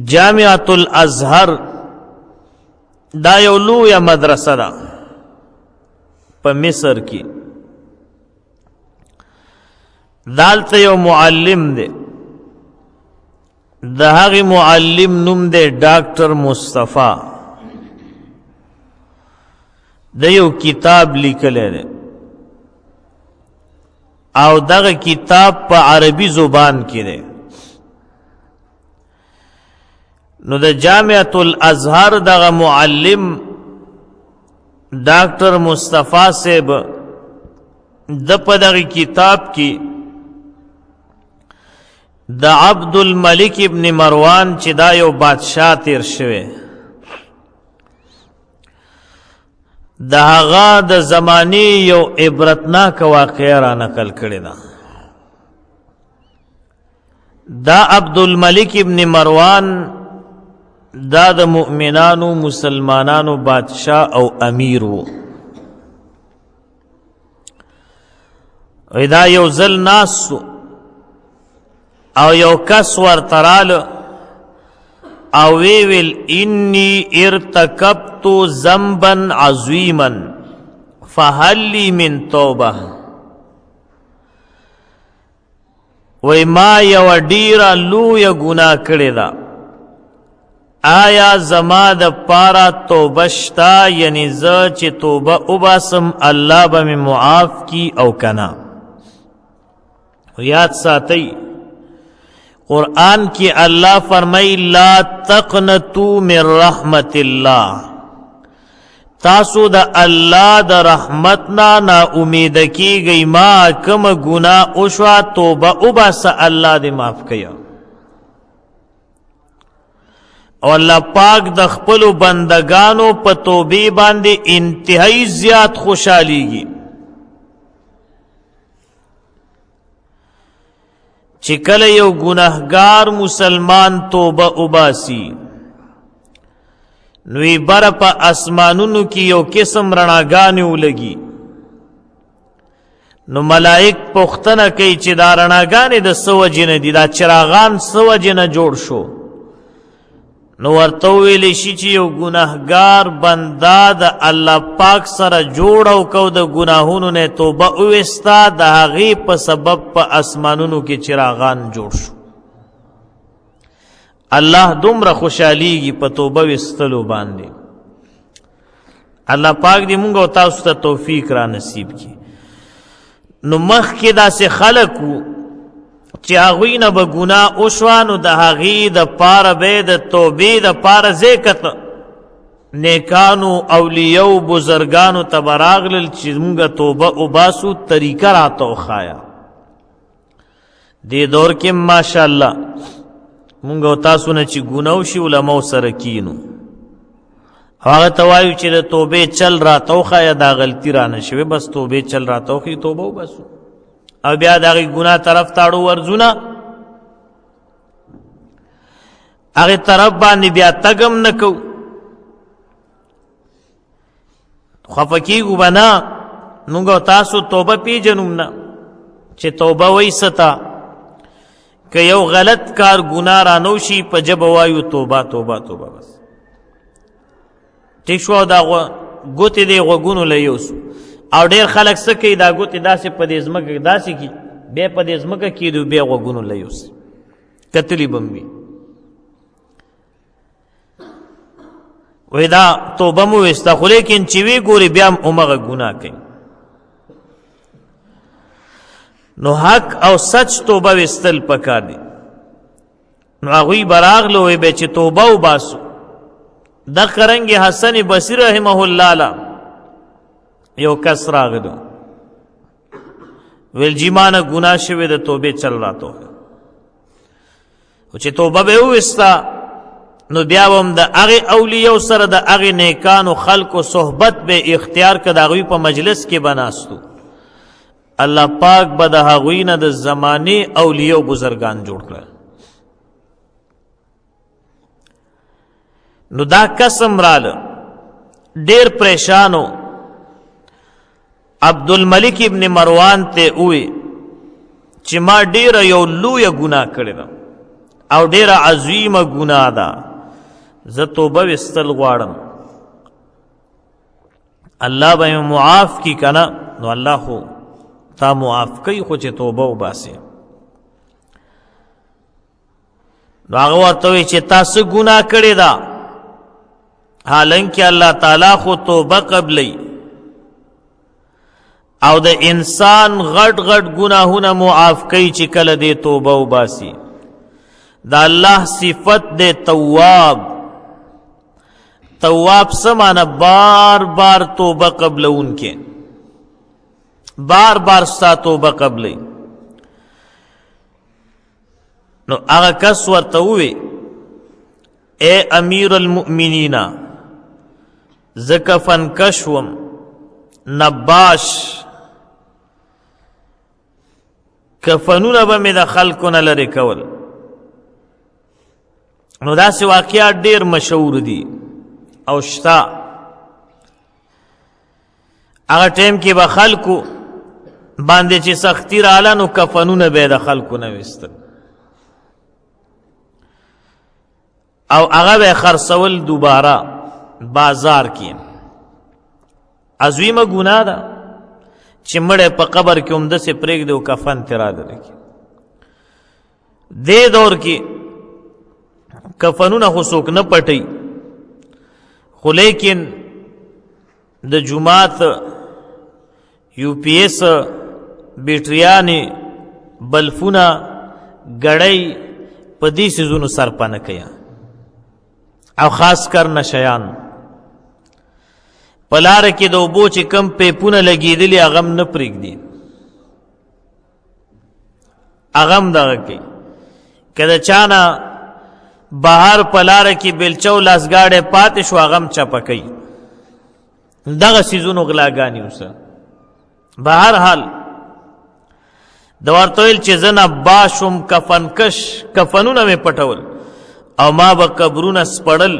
جامعة الازهر دا یو لویه مدرسه ده په مصر کې. دالته یو معلم دی، د هغې معلم نوم دی ډاکټر مصطفی. د یو کتاب لیکلی دی او دغه کتاب په عربي زبان کې دی. نو د جامعة الازهر دغه معلم ډاکټر مصطفی صاحب د په دغه کتاب کې د عبدالملک ابن مروان چې دا یو بادشاه تیر شوی د هغه د زمانې یو عبرتناک واقعه را نقل کړې ده. دا عبدالملک ابن مروان دا د مؤمنانو مسلمانانو بادشاہ او امیر وو. دا یو ځل ناستو او یو کس ورته راله او ویل انی ارتکبت ذنبا عظیما فهل لی من توبه. وی ما یو ډیره لویه ګناه کړې ده، آیا زما د پاره توبه شته؟ یعنی زه چې توبه وباسم الله به مې معاف کی او کنا. یاد ساتئ قرآن کی اللہ فرمائی لا تقنطوا من رحمت اللہ، تاسو دا اللہ دا رحمتنا نا امید کی گئی. ما کم گناہ اشوا توبہ اباسا اللہ دے معاف کیا. اور اللہ پاک د خپلو بندگانو په توبې باندې انتہائی زیات خوشحالیږي. چې کله یو ګناهګار مسلمان توبه وباسي نوی بر په اسمانونو کې یو قسم رڼاګانې ولګي. نو ملائک پوښتنه کوي چې دا رڼاګانې د څه وجې نه دي، دا چراغان څه وجې نه جوړ شو؟ نو ورته وویلی شي چې یو ګناهګار بنده د الله پاک سره جوړ او کو د ګناهونو نه توبه وویستا، د هغې په سبب په اسمانونو کې چراغان جوړ شو. الله دومره خوشحالیږي په توبه ویستلو باندې. الله پاک دې مونږ او تاسو ته توفیق را نصیب کړي. نو مخکې داسې خلک وو چې هغوی نه به ګناه وشوه، نو د هغې د پاره به د توبې د پاره ځای کته نیکانو اولیو بزرګانو ته به راغلل چې مونږ توبه وباسو، طریقه راته وښایه. دې دور کې ماشاءالله مونږ او تاسو نه چې ګناه وشي علماو سره کینو، هغه ته وایو چې د توبې چل راته وښایه، دا غلطي رانه شوې، بس توبې چل راته وښیي توبه وباسو. او بیا د هغې ګناه طرف تاړو ورځونه، هغې طرف باندې بیا تګ هم نه کوو. خفه کېږو به نه، مونږ او تاسو توبه پېژنو نه چې توبه وایي څه ته. که یو غلط کار ګناه رانه وشي په ژبه وایو توبه توبه توبه، بس ټیک شو. دا ګوتې دې غوږونو له یوسو او ډېر خلک څه کوي، دا ګوتې داسې په دې ځمکه داسې کي، بیا په دې ځمکه کېدو بیا غوږونو له یوسي، کتلي به م وي. وایي دا توبه مو ویسته، خو لیکن چې وی ګوري بیا هم همغه ګناه کوي. نو حق او سچ توبه ویستل پکار دي. نو هغوی به راغله وایي بیا چې توبه وباسو. دغه رنګې حسن بصري رحمه الله له یو کس راغلو، ویل جی مانه ګناه شوې د توبې چل راته وښیه. خو چې توبه به یې وویسته نو بیا به هم د هغې اولیو سره د هغې نیکانو خلکو صحبت به اختیار که د هغوی په مجلس کې به ناستو. الله پاک به د هغوی نه د زمانې اولیو بزرګان جوړ کړل. نو دا قسم راله ډېر پریشانو. عبدالملک ابن مروان ته وی چې ما ډیره یو لویه ګناه کړې ده او ډیره عظیمه ګناه ده، زه توبه وستل غواړم، الله به معاف کی کنه. نو الله خو تا معاف کوي، خو چې توبه وباسي. نو هغه ورته وایي چې تاسو ګناه کړې ده، حالانکه الله تعالی خو توبه قبلی او د انسان غټ غټ گناهونه معاف کوي چې کله دې توبه وباسي. دا الله صفت دې تواب. تواب سمانه بار بار توبه قبلون کې، بار بار ستا توبه قبلی. نو هغه کس ورته ووی اے امیر المؤمنین، زه کفنکش وم، نباش، کفنونه به مې د خلکو نه لرې کول. نو داسې واقعات ډېر مشهور دي او شته. هغه ټیم کې به خلکو باندې چې سختی رااله نو کفنونه به د خلکو نه ویستل او هغه به خرڅول دوباره بازار کې. عظیمه ګناه ده چې مړی په قبر کې همداسې پرېږدي او کفن ترې رادرکړي. دې دور کې کفنونه خو څوک نه پټوي، خو لیکن د جومات UPS بیټریانې بلفونه ګړۍ په دې څیزونو سرپه نه کوي، او خاص کر نشیان په لاره کې د اوبو چې کم پیپونه لګېدلي هغه هم نه پرېږدي، هغه هم دغه کوي. که د چا نه بهر په لاره کې بیلچه او لاسګاډی پاتې شو هغه هم چپه کوي. دغه څیزونو غلاګانې اوسه. به هر حال د ورته ویل چې زه نباش وم، کفنکش، کفنونه مې پټول او ما به قبرونه سپړل،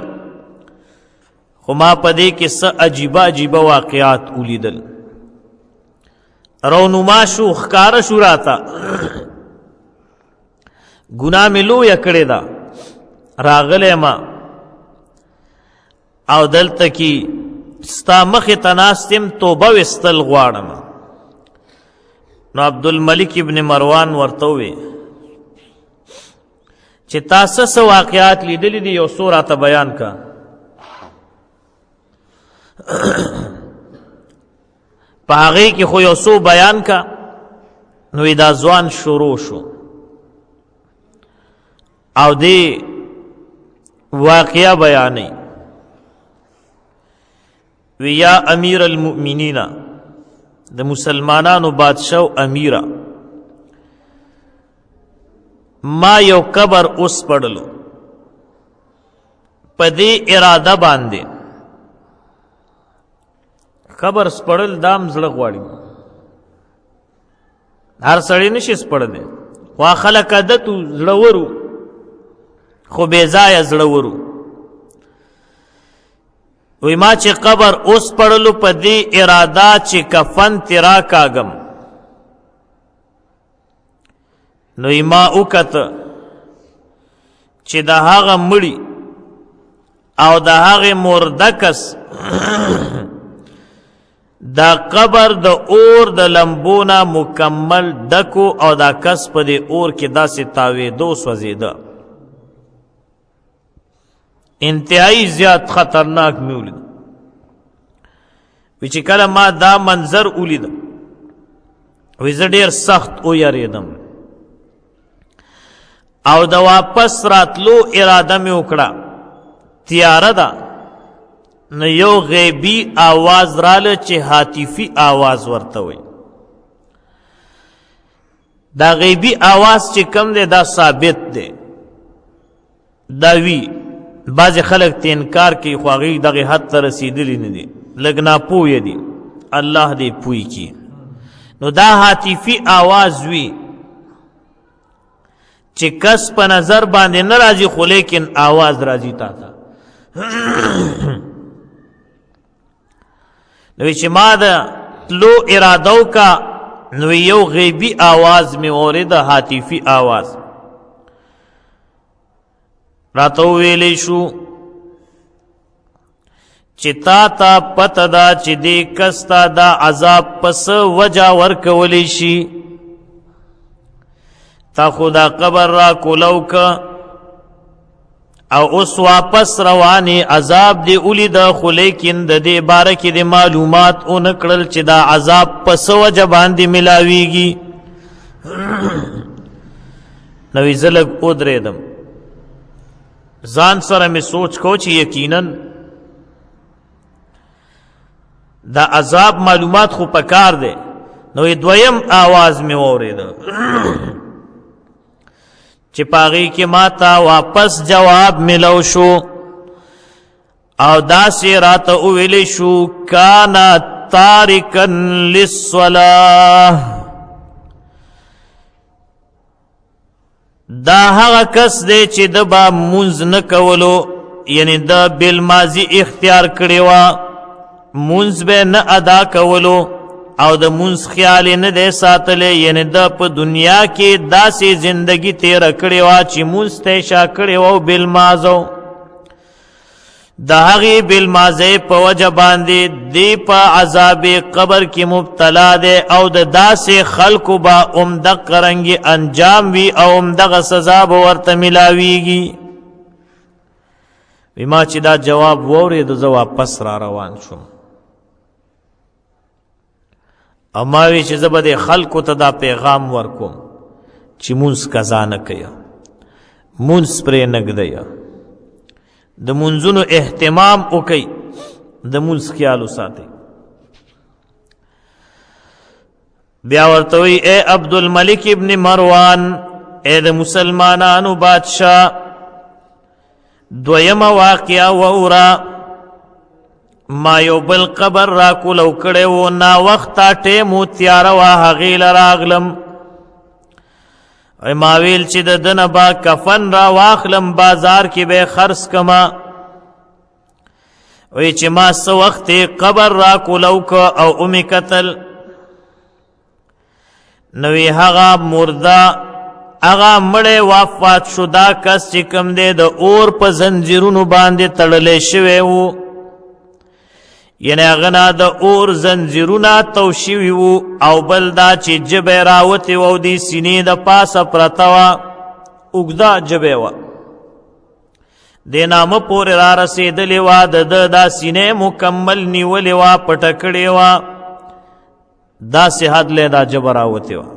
خو ما په دې کې څه عجیبه عجیبه واقعات ولیدل. رونما شو، ښکاره شو راته، ګناه مې لویه کړې ده، راغلی ما او دلته کې ستا مخې ته ناست یم، توبه ویستل غواړم. نو عبدالملک ابن مروان ورته ووی چې تاسو څه واقعات لیدلی دي، یو څو راته بیان کا. په هغې کې خو یو څو بیان کا. نو دا ځوان شروع شو او دې واقعه بیانوي. وی یا امیر المؤمنین، د مسلمانانو بادشاہ او امیره، ما یو قبر اوس پړلو، په دې اراده باندې قبر سپړل دام زړه غواړي، هر سړی نشي سپړلی، خو خلک عادت زړورو خو بې ځایه زړورو. وی ما چې قبر اوس پړلو په دې اراده چې کفن تیرا کاغم، نو ما وکته چې د هغه مړي او د هغه مرده کس دا قبر د اور د لمبونه مکمل ډکو او دا کس په دې اور کې داسې تاوېدو سوځېده. انتهایی زیات خطرناک مې ولید. وی چې کله ما دا منظر ولیده، وی زه ډېر سخت ویرېدم او د واپس راتلو اراده مې وکړه. تیاره ده، نو یو غیبی آواز راله چې هاتفی آواز ورته وی. دا غیبی آواز چې کم دی دا ثابت دی، دا وی بعض خلق ته انکار کوي، خو هغوی دغه حد ته رسېدلي نه دي، لږ ناپوهه دي، الله دې پوی کړي. نو دا هاتفی آواز وی چې کس په نظر باندې نه راځي، خو لیکن آواز راځي تا ته. نو چې ما د تلو اراده وکړه، نو یو غیبی آواز مې اورېده، هاتفی آواز. راته ویلی شو چې تا ته پته ده چې دې کس ته دا عذاب پس وجه ورکولی شي تا خو دا قبر را کولو که او اوس واپس رواني عذاب دی ولید خو لیکن د دې باره کې د معلومات اون کړل چې دا عذاب پس وجه باندې ملاویږي نوې زلګ ودرېدم ځان سره مې سوچ کو چې یقینا دا عذاب معلومات خو پکار دی نو دویم آواز مې واورېد چې پاغي کې ماته واپس جواب ملو شو او داسې راته وویلی شو کانا تارکا للصلاة دا هغه کس دی چې د با منځ نه کولو یعنی د بالماضي اختیار کړی وه منځ به نه ادا کولو او د منځ خیال نه دی ساتلی یعنی د په دنیا کې داسې زندگی تیره کړې وه چې منځ ته یې شا کړې وه بالماضو د هغې بالماضۍ په وجه باندې دی په عذاب قبر کې مبتلا دی او د داسې خلکو به همدغه رنګې انجام وي او همدغه سزا به ورته میلاویږي وی ما چې دا جواب واورېد زه واپس را روان شوم او ما وی چې زه به د خلکو ته دا پیغام ورکوم چې مونځ قضا نه کوي مونځ پرې نه ږدئ د منځونو اهتمام وکئ د منځ خیال وساتئ بیا ورته وی اے عبدالملک ابن مروان اے د مسلمانانو بادشاہ دویمه واقعه واوره ما یو بل قبر را کولو کړی و ناوخته ټیمو تیاره وه هغې له راغلم ما ویل چې د ده نه به کفن را واخلم بازار کې به خرڅ کما وی چې ما څه وخت قبر را کولو که او اومې کتل نو وی هغه مرده هغه مړی وفات شو دا کس چې کوم دی د اور په زنځیرونو باندې تړلی شوی و یعنی هغه نه د اور زنځیرونه تو شوي وو او بل دا چې ژبه یې راوتې وه او د سینې د پاسه پرته وه اوږده ژبه وه دې نامه پورې را رسېدلې وه د ده دا سینې مکمل نیولې وه پټه کړې وه داسې حد لی دا ژبه راوتې وه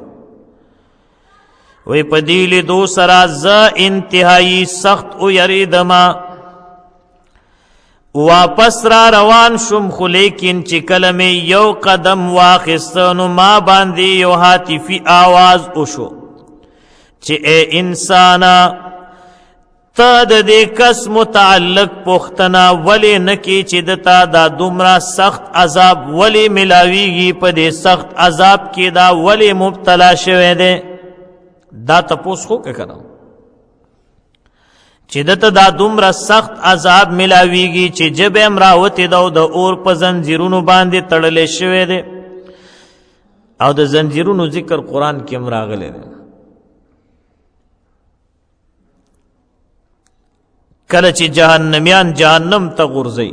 وی په دې لیدو سره زه انتهایي سخت ویرېدمه واپس را روان شم خو لیکن چې کله مې یو قدم واخیسته نو ما باندې یو هاتفي آواز وشو چې ای انسانا ته د دې کس متعلق پوښتنه ولې نه کې چې د تا دا دومره سخت عذاب ولې ملاویږي په دې سخت عذاب کې دا ولې مبتلا شوی دی دا تپوس خو که کنه چې دته دا دومره سخت عذاب ملاویږي چې ژبه هم راوتې ده او د اور په زنځیرونو باندې تړلی شوی دی او د زنځیرونو ذکر قرآن کې هم راغلی دی کله چې جهنمیان جهنم ته غورځئ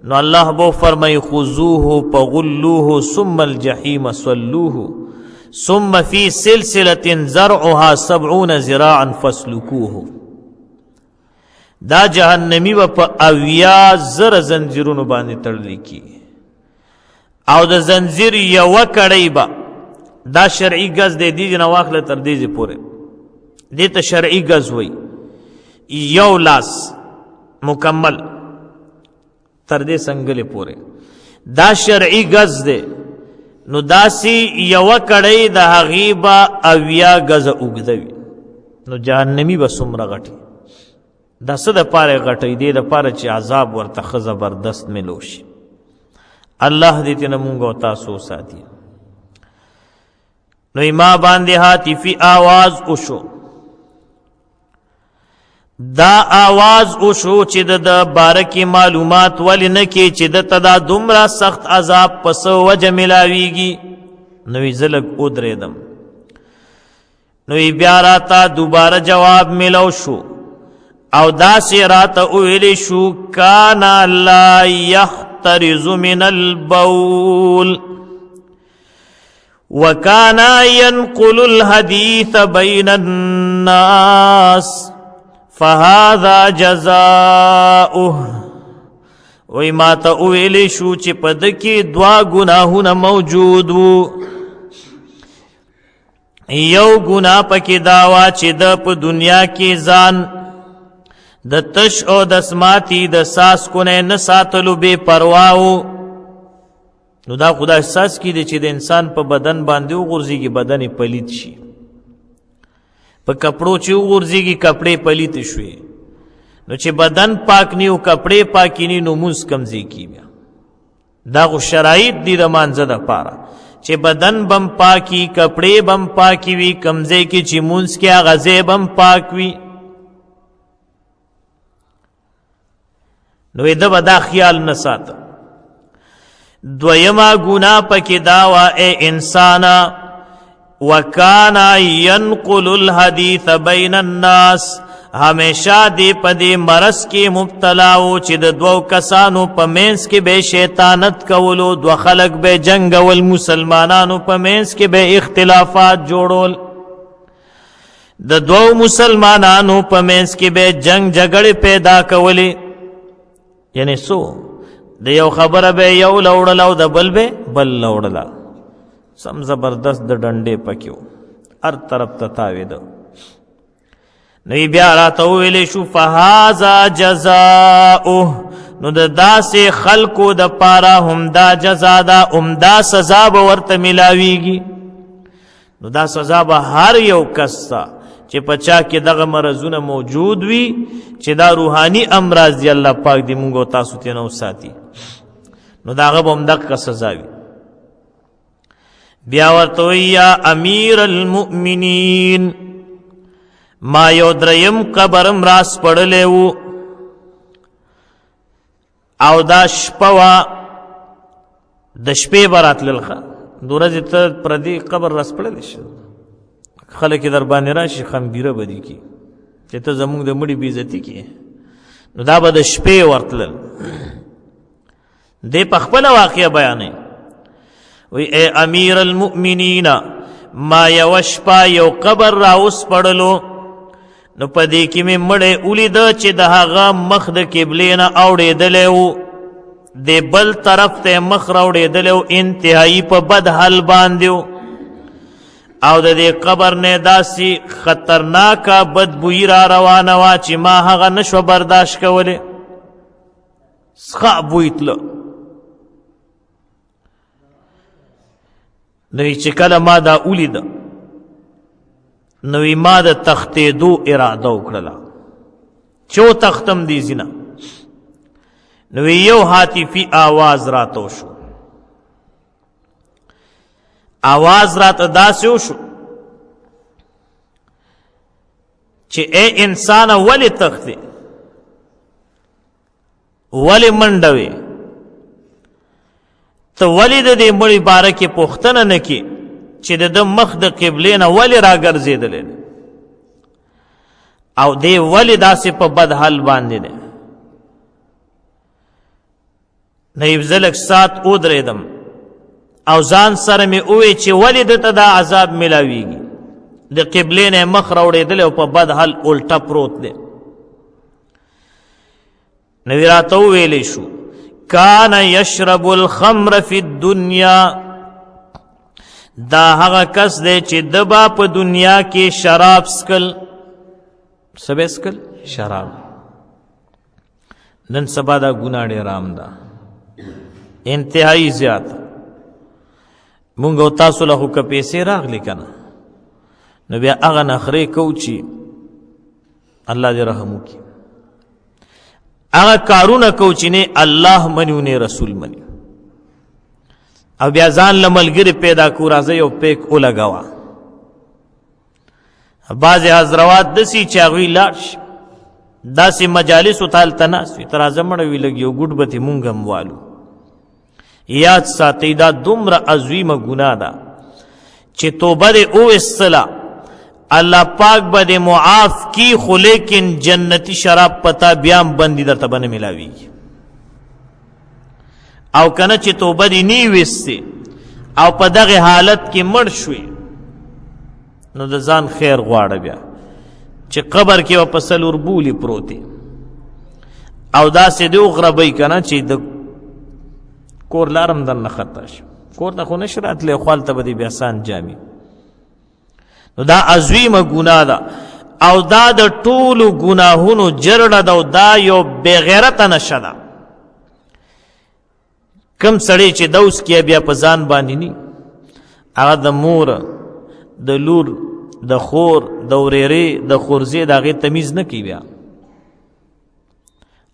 نو الله به فرمایي خذوه فغلوه ثم الجحیم صلوه ثم فی سلسلة زرعها 70 ذراعا فاسلکوه دا جهنمی و په 80,000 زنځیرونو باندې تړلی کی او د زنځیر یوه کړۍ به دا شرعي ګز دی دې نه واخله تر دې پورې دې ته شرعي ګز وایي یو لاس مکمل تر دې څنګلې پورې دا شرعي ګز دی نو داسې یوه کړۍ د هغې به 80 ګزه اوږده وي نو جهنمي به څومره غټي دا څه دپاره غټی دی دپاره چې عذاب ورته ښه زبردست ملو شي الله دې تېنه مونږ او تاسو وساتي نو ما باندې هاتفي آواز وشو دا آواز وشو چې د باره کې معلومات ولې نه کې چې دته دا دومره سخت عذاب په څه وجه ملاویږي نو یې زه لږ ودرېدم نو یې بیا راته دوباره جواب ملو شو او داسې راته وویلی شو کانا لا یحترز من البول وکانا ینقل الحدیث بین الناس فهذا جزاؤه. وی ما ته وویلی شو چې په ده کې دوه ګناهونه موجود وو. یو ګناه پکې دا وه چې ده په دنیا کې ځان د تش او د سماتی د ساس کونه نه ساتلو بې پروا و. نو دا خدا احساس کی دی چې د انسان په بدن باندې وغورځېږي بدن یې پلیت شي، په کپړو چې وغورځېږي کپړې پلیت شوې. نو چې بدن پاک نی او کپړې پاکې نی نو مونځ کمزې کی بیا. دا خو شرایط دي د مانځه دپاره چې بدن بم پاکي کپړې بم پاکي وي، کمزې کې چې مونځ کې هغه ځای بم پاک وي. نو ده به دا خیال نه ساته. دویما گناه پکې دا وا اے انسانا وکانا ینقل الحدیث بین الناس، ہمیشہ دی پدی مرض کی مبتلا و چې د دوو کسانو په منځ کې به شیطانت کولو، دو خلق به جنگول، مسلمانانو په منځ کې به اختلافات جوړول، د دوو مسلمانانو په منځ کې به جنگ جګړې پیدا کولی. یعنی سو د یو خبره به یو لوړل او د بل به بل لوړله. سم زبردست د ډنډې پکیو هر طرف ته تاوېده. نو بیا راته وویلی شو فهذا جزاؤه، نو د داسې خلکو د پاره همدا جزا ده، همدا سزا به ورته میلاویږي. نو دا سزا به هر یو کس ته چې په چا کې دغه مرضونه موجود وي چې دا روحاني امراض دی، الله پاک دې مونږ او تاسو ترې نه وساتي، نو د هغه به همدغه سزا وي. بیا ورته وایي یا امیر المؤمنین، ما یو دریم قبرم راس پړلی و او دا شپه وه، د شپې به راتلل. ښه د ورځې ته پردي قبر راس پړلی شي، خلک یې در باندې راشي خمبیره به دي کي چې ته زمونږ د مړي بېعزتي کې. نو دا به د شپې ورتلل. دې په خپله واقعه بیانوي، وی اے امیر المؤمنین، ما یوه شپه یو قبر راوس پړلو، نو په دې کې مې مړی ولیده چې د هغه مخ د قبلې نه اوړېدلی و، د بل طرف ته مخ راوړېدلی و، انتهایي په بد حال باندې و، او د دې قبر نه داسې خطرناکه بدبویي را روانه وه چې ما هغه نشوه برداشت کولی. څخه بوی تله. نو چې کله ما دا ولیده نو ما د تختېدو اراده وکړله چې وتختم دې ځینه. نو یو هاتفي آواز راته وشو، آواز راته داسې وشو چې اے انسانه ولې تختې، ولې منډه وې، ته ولې د دې مړي باره کې پوښتنه نه کې چې د ده مخ د قبلې نه ولې راګرځېدلی او دی ولې داسې په بد حال باندې دی. نو یو زه لږ ساعت ودرېدم او ځان سره مې ووی چې ولې دته دا عذاب میلاویږي، د قبلې نه مخ راوړېدلی او په بد حال الټه پروت دی. نو راته وویلی شو کان یشرب الخمر فی الدنیا، دا هغه کس دی چې د با په دنیا کې شراب سکل. څه به سکل؟ شراب. نن سبا دا ګناه ډېر عام ده، انتهایی زیات. مونږ او تاسو له خو که پیسې راغلي که نه، نو بیا هغه نخرې کوو چې الله دې رحم وکړي، هغه کارونه کوو چې نه الله مني او نه رسول مني، او بیا ځان له ملګري پیدا کړو راځه یو پیک ولګوه. بعضې حضروات داسې چې هغوی لاړ شي داسې مجالسو ته هلته ناست وي، ته راځه مړه وي لږ یو ګوټ به ترې مونږ هم والو. یاد ساتئ دا دومره عظیمه ګناه ده چې توبه دې وویستله اللہ پاک با دے معاف کی، خو لیکن جنتی شراب پتا بیام بندی در تبن ملاوی او کنه چې توبه دی نی وسته او په دغه حالت کې مړ شوی نو د ځان خیر غواړه بیا چې قبر کې و پسل وربولی پروتی او داسې دی وغربی کنه چې د کور لارم در نه خطا شي کور ته خو نشي راتلی خوالته به دی بیا سان جامي نو دا عظیمه ګناه ده او دا د ټولو ګناهونو جرړه ده او دا یو بېغیرته نشه ده کم سړی چې دوس کیا بیا په ځان باندې نی هغه د مور د لور د خور د ورېرې د خورزې د هغې تمیز نه کوي بیا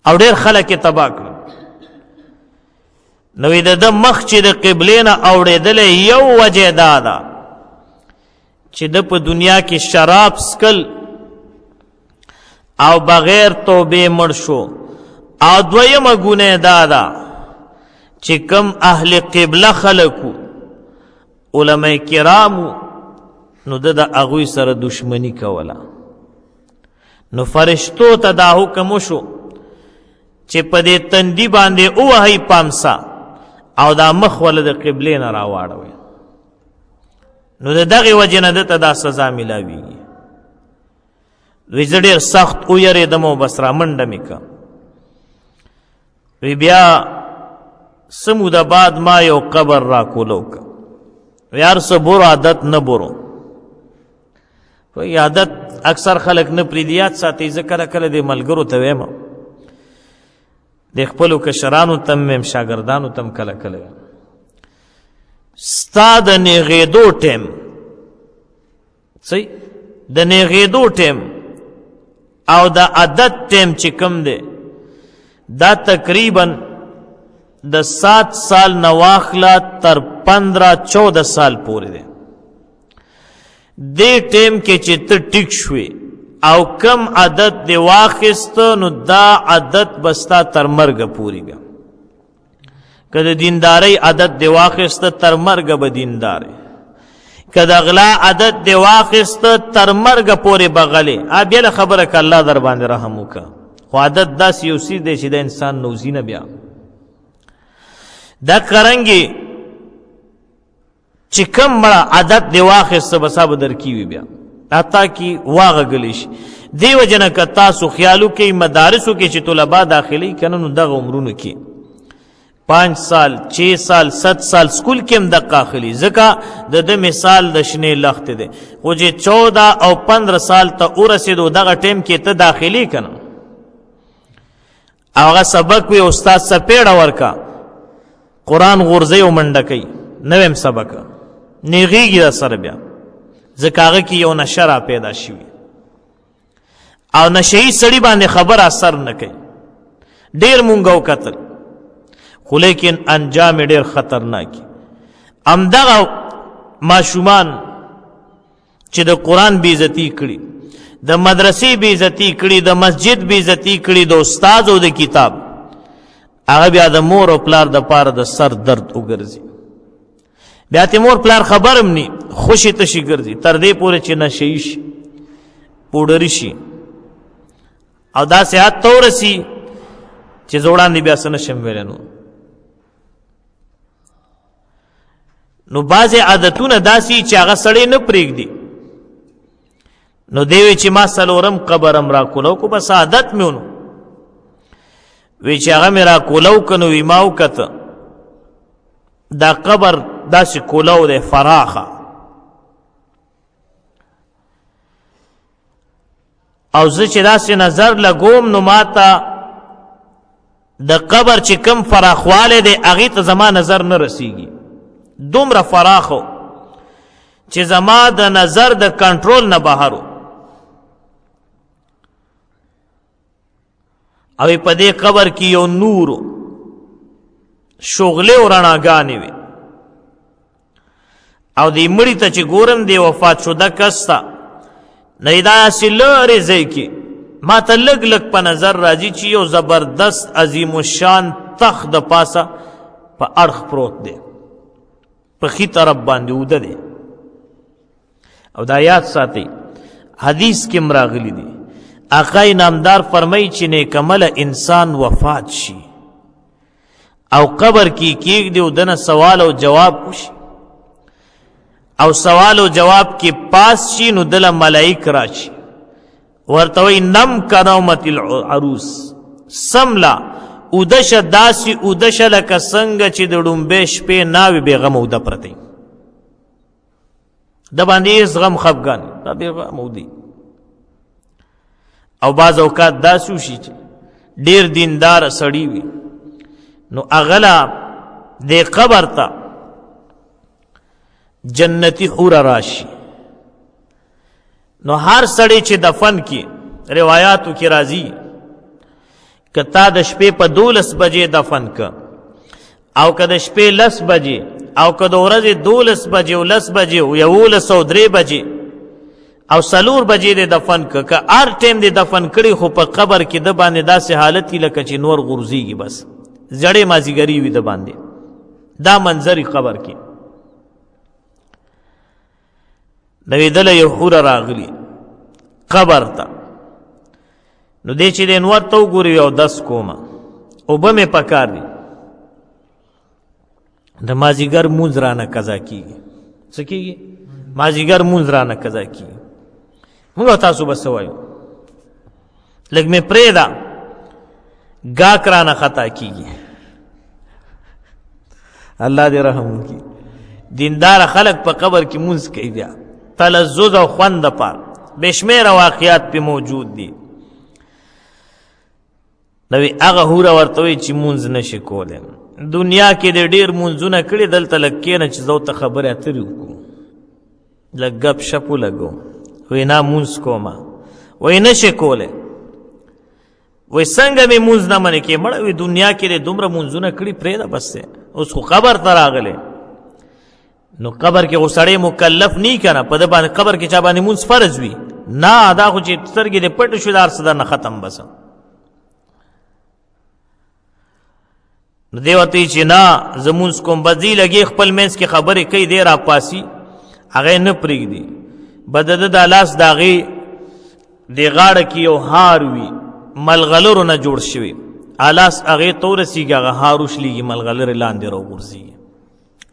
او ډېر خلک یې تباه کړل نو د ده مخ چې د قبلې نه اوړېدلی یو وجه دا ده چې د په دنیا کې شراب سکل او بغیر توبې مړ شو او دویمه ګناه دا ده چې کم اهل قبله خلکو علماء کرامو نو د هغوی سره دشمنی کوله نو فرشتو ته دا حکم وشو چې په دې تندي باندې ووهئ پامسا او دا مخ وله د قبلې نه راواړوئ نو د دغې وجې نه دته دا سزا میلاویږي وی زه ډېر سخت ویرېدم او بس را منډه مې که وی بیا څه موده بعد ما یو قبر را کولو که وی هر څه برو عادت نه برو وی عادت اکثر خلک نه پرېږدي یاد ساتئ زه کله کله دې ملګرو ته ویم د خپلو کشرانو ته م ویم شاګردانو ته م کله کله ویم ستا د نیغېدو ټیم صحیح د نیغېدو ټیم او د عادت ټیم چې کم دی دا تقریبا د 7 سال نه واخله تر 15-14 سال پورې دی دې ټیم کې چې ته ټیک شوې او کم عادت دی واخیست نو دا عادت بستا تر مرګه پوری بیا که د دیندارۍ عادت دی واخیست تر مرګه به دیندارې که د غلا عادت دی واخیست تر مرګه پورې به غلې بېله خبره که الله در باندې رحم وکړه خو عادت داسې یو څیز دی چې د انسان نوځي نه بیا دا کرنګي چې کم مړه عادت دی واخیسته بسا به در کیوي بیا حتی کی واغږلی شي دې وجه نه که تاسو خیال وکئ مدارسو کې چې طلبا داخلي کنه نو دغه عمرونو کې 5 سال 6 سال 7 سال سکول کې هم دقه اخلي ځکه د ده مثال د شنې لخت دی خو چې 14 او 15 سال ته ورسېدو دغه ټیم کې ته داخلي کنه هغه سبق وي استاد سپېړه ورکا قرآن غورځي او منډه کوي نویم سبق نیغېږي در سره بیا ځکه هغه کې یو نشه را پیدا شوي او نشهیي سړي باندې خبر اثر نه کوي ډېر مونږ وکتل خو لیکن انجام ډېر خطرناکي همدغه ماشومان چې د قرآن بېعزتي کړي د مدرسې بېعزتي کړي د مسجد بېعزتي کړي د استاد او د کتاب هغه بیا د مور او پلار د پاره د سر درد وګرځي بیا ته مور پلار خبرم نی خوشی تشي ګرځي تر دې پورې چې نشهیي شي پوډري شي او دا صحت ته ورسي چې زه وړاندې بیا څه نشم ویلی نو بعضې عادتونه داسې چې هغه سړی نه پرېږدي نو دی وی چې ما څلورم قبرم را کولو کو بس عادت مې ونو وی چې هغه مې را کولو که نو وی ما وکته دا قبر داسې کولو دی فراخه او زه چې داسې نظر لګوم نو ما ته د قبر چې کم فراخوالی دی هغې ته زما نظر نه رسیږي دومره فراخو چې زما د نظر د کنټرول نه بهر او په دې قبر کې یو نور شغلې او رڼاګانې وي او دې مړي ته چې ګورم دی وفات شده کس ته نه دا داسې لرې ځای کې ما ته لږ لږ په نظر راځي چې یو زبردست عظیم الشان تخت د پاسه په اړخ پروت دی په ښي طرف باندې اوده دی او دا یاد ساتئ حدیث کې مراغلی دی آقا نامدار فرمای چې نیک عمل انسان وفات شي او قبر کې کېږدي او دنه سوال او جواب وشي او سوال او جواب کې پاس شي نو دله ملائک راشي ورته وایي نم کنومت العروس سملا اودش داسې اودشه لکه څنګه چې د ډومبې شپې ناوې بېغمه اوده پرتی د باندې هېڅ غم خفګان دا بېغمه اودي او بعض اوقات داسې وشي چې ډېر دینداره سړي وي نو اغلا دې قبر ته جنتی حوره راشي نو هر سړی چې دفن کی روایاتو کې راځي که تا د شپې په 12 بجې دفن که او که د شپې 10 بجې او که د ورځې 12 بجې او 10 بجې او 11 او 3 بجې او 4 بجې د دفن که هر ټیم د دفن کړي خو په قبر کې د باندې داسې حالت لکه چې نور غورځېږي بس زړې مازیګري وي د باندې دا منظرې قبر کې نوې دله یو حوره راغلي قبر ته نو دی چې د انور ته وګوري یو 10 کومه اوبه مې پکار دي د مازیګر مونځ رانه قضا کېږي څه کېږي مازیګر مونځ رانه قضا کېږي موږ تاسو به څه وایو لږ مې پرېږده ګاک رانه خطا کېږي الله دې رحم وکړي دیندار خلق په قبر کې مونځ کوي بیا تلذذ او خوند دپاره بېشمېره واقعات پې موجود دي نوی هغه حوره ورته وایي چې مونځ نشي کولی دنیا کې د ډېر مونځونه کړي دلته لږ کښېنه چې زه ورته خبرې اترې وکړو لږ ګپ شپ ولګو وایي نه مونځ کومه وایي نشي کولی وایي څنګه مې مونځ نه منې کې مړه وایي دنیا کې د دومره مونځونه کړي پرېږده بس دی اوس خو قبر ته راغلی نو قبر کې خو سړی مکلف نی که نه په ده باندې قبر کې چا باندې مونځ فرض وي نه دا خو چې سترګې دې پټې شو دا هر څه درنه ختم بس نو دی ورته چې نه زه مونځ کوم بس دی لګې خپل منځ کې خبرې کوي دی راپاسي هغه نه پرېږدي به د ده دا لاس د هغې دې غاړه کې یو هار وي ملغلرو نه جوړ شوي الاس هغې ته ورسېږي هغه هار وشلېږي ملغلرې لاندې راوغورځېږي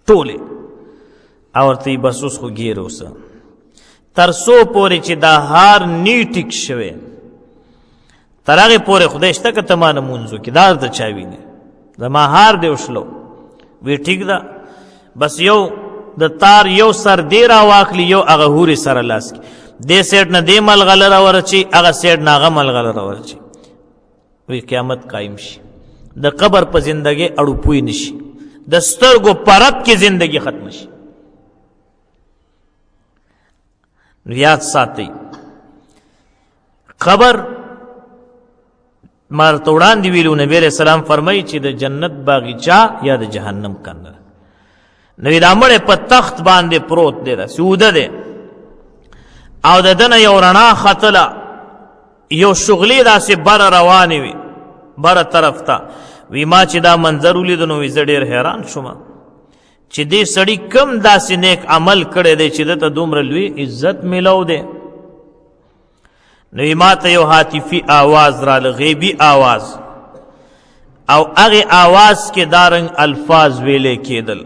ټولې او ورته یې بس اوس خو ګیر اوسه تر څو پورې چې دا هار نی ټیک شوی تر هغې پورې خدای شته که ته ما نه مونځ وکړي دا درته چا ویني زما هار دې وشلو وی ټیک ده بس یو د تار یو سر دې راواخلي یو هغه هورې سره لاس کې دې سیټ نه دې ملغله راورچي هغه سیټ نه هغه ملغله راورچي وی قیامت قایم شي د قبر په زندګۍ اړوپوی نشي د سترګو پرب کې زندگی ختم شي یاد ساتئ قبر مارته وړاندې ویلو نبی علیہ السلام فرمایي چې د جنت باغچه یا د جهنم کنده نو دا مړی په تخت باندې پروت دی دا سوده دی او د دنه یو رڼا ختله یو شغلې داسې بره روانې وي بره طرف ته وی ما چې دا منظر ولیدو نو وی زه ډېر حیران شوم چې دې سړي کم داسې نیک عمل کړی دی چې دته دومره لوی عزت میلو دی نو ما ته یو هاتفي آواز راله غیبي آواز او هغې آواز کې دارنګ الفاظ ویلې کېدل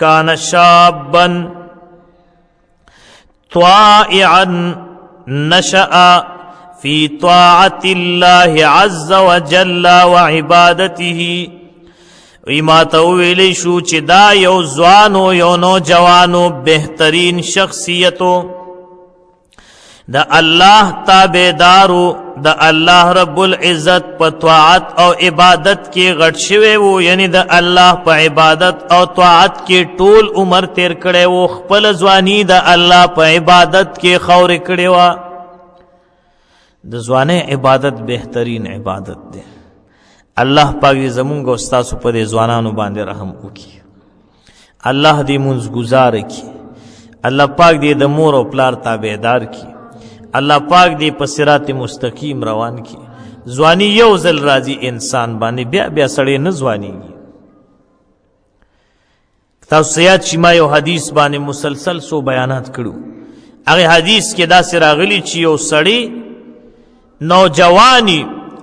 کان شابا طائعا نشأ فی طاعت الله عز وجل وعبادته وی ما ته وویلی شو چې دا یو ځوانو یو نوجوانو بهترین شخصیتو د الله تابعدارو د الله رب العزت په طاعت او عبادت کې غټ شوی وو یعنی د الله په عبادت او طاعت کې ټول عمر تیر کړی وو خپل ځواني د الله په عبادت کې خاورې کړې وه د ځوانۍ عبادت بهترین عبادت دی الله پاک دې زمونږ او ستاسو په دې ځوانانو باندې رحم وکړي الله دې مونځ ګزاره کړي الله پاک دې د مور او پلار تابعدار کړي الله پاک دې په صراط مستقیم روان کړي ځواني یو ځل راځي انسان باندې بیا بیا سړی نه ځوانېږي تاسو یاد شي ما یو حدیث باندې مسلسل سو بیانات کړو هغه حدیث کې داسې راغلی چې یو سړی نوجوانی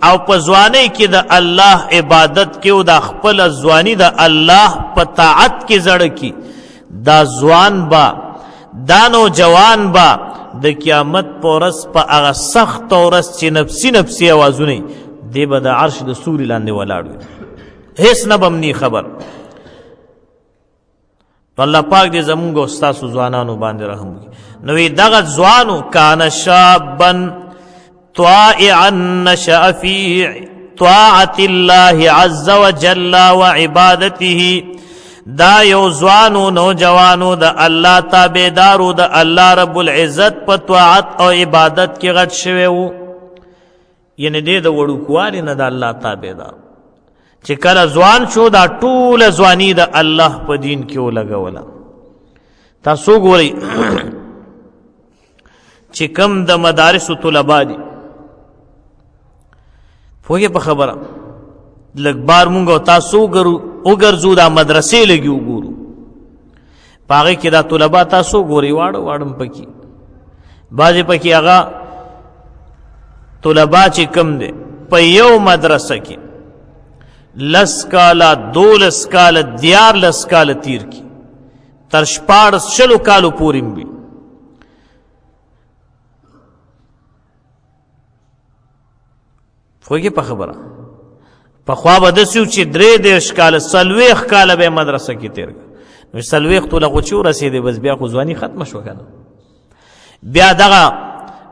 او په ځوانۍ کې د الله عبادت کې او د خپل ځواني د الله په طاعت کې زړه کی دا ځوان با دا نوجوان با د قیامت په ورځ په هغه سخت ورځ چې نفسي نفسي اوازونه دی به د عرش د سوري لاندې ولاړ وي هیڅ نه بم نی خبر. الله پاک دې زمونږ او ستاسو ځوانانو باندې رحم وکړي. نو دغه ځوانو کان شابا طائعا نشأ في طاعة الله عز وجل وعبادته دا یو ځوانو نوجوانو د الله تابعدارو د الله رب العزت په طاعت او عبادت کې غټ شوی وو. یعنی دې د وړوکوالي نه د الله تابعدار چې کله ځوان شو دا ټوله ځواني د الله په دین کې ولګوله. تاسو ګورئ چې کم د مدارسو طلبا دي پوهې په خبره لږ بار مونږ او تاسو وګرځو دا مدرسې لګي وګورو په هغې کې دا طلبا تاسو ګورئ واړه واړم پکې بعضې پکې هغه طلبا چې کم دی په یو مدرسه کې 10 کاله 12 کاله 14 کاله تیر کی تر 14 کالو پورې وي. پوهېږې په خبره پخوا به داسې و چې 33 کاله 40 کاله به یې مدرسه کې تېر کړه. نو 40 ته له غوچې ورسېدې بس بیا خو ځواني ختمه شوه که نه. بیا دغه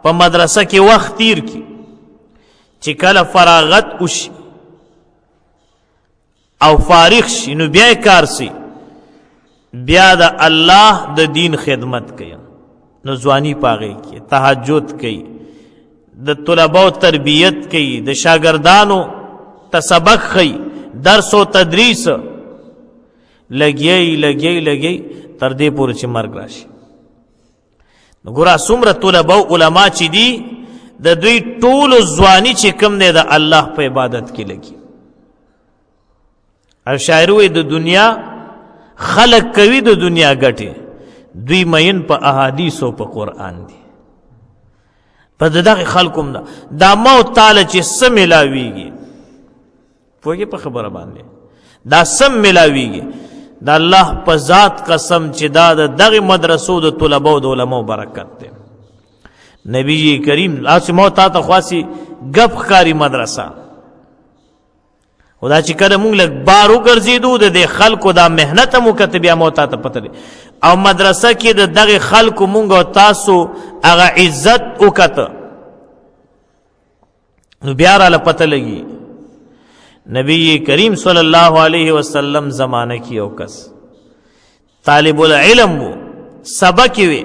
په مدرسه کې وخت تیر کی چې کله فراغت وشي او فارغ شي نو بیا کار سي بیا د الله د دین خدمت کوي. نو ځواني په هغې کې تهجد کوي د طلباو تربیت کوي د شاګردانو ته سبق ښیي درس و تدریس لګي تر دې پورې چې مرګ راشي. نو ګوره څومره طلباو علما چې دي د دوی ټولو ځواني چې کوم دی د الله په عبادت کې لګي. او شاعر وایي د دنیا خلق کوي د دنیا ګټې دوی مین په احادیث او په قرآن دي. په دغه خلکو هم دا موت تعالی چې څه میلاویږي پوهېږې په خبره باندې دا څه میلاویږي د الله په ذات قسم چې دا د دغې مدرسو د طلباو د علماو برکت دی. نبی کریم داسې ما تا ته خواسي ګپ ښکاري مدرسه خو دا چې کله مونږ لږ بار وګرځېدو د دې خلکو دا محنت هم وکته بیا مو تا ته پته دی او مدرسه کې د دغې خلکو مونږ او تاسو هغه عزت وکته نو بیا راله پته لګي. نبی کریم صلی الله علیه وسلم زمانه کې یو کس طالب العلم و سبق وی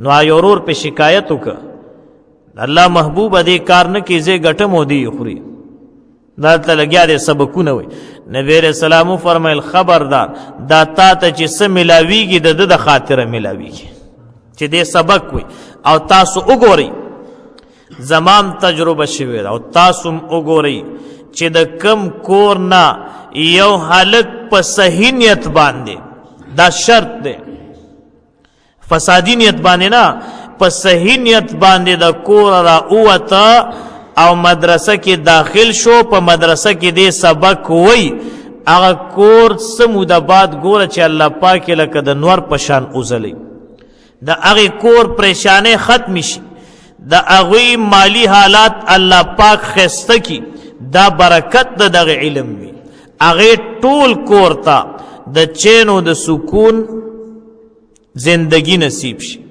نو یو ورور په شکایت وکړه الله محبوب دې کار نه کې زه ګټم او دی خوري دلته لګیا دی سبقونه وي. نبی رسول الله فرمایل خبردار دا تا ته چې څه ملاویږي د د خاطره ملاویږي چې دې سبق وي. او تاسو وګورئ زمام تجربه شوې ده او تاسو وګورئ چې د کم کور نه یو هلک په صحیح نیت باندې دا شرط دی فسادی نیت باندې نه په صحیح نیت باندې د کور را اوته او مدرسه کې داخل شو په مدرسه کې دې سبق وای هغه کور څه موده بعد ګوره چې الله پاک لکه د نور په شان اوزلی د هغې کور پریشانۍ ختم شي د هغوی مالی حالات الله پاک ښایسته کی دا برکت د دغه علم وي هغې ټول کور ته د چین او د سکون زندگی نصیب شي.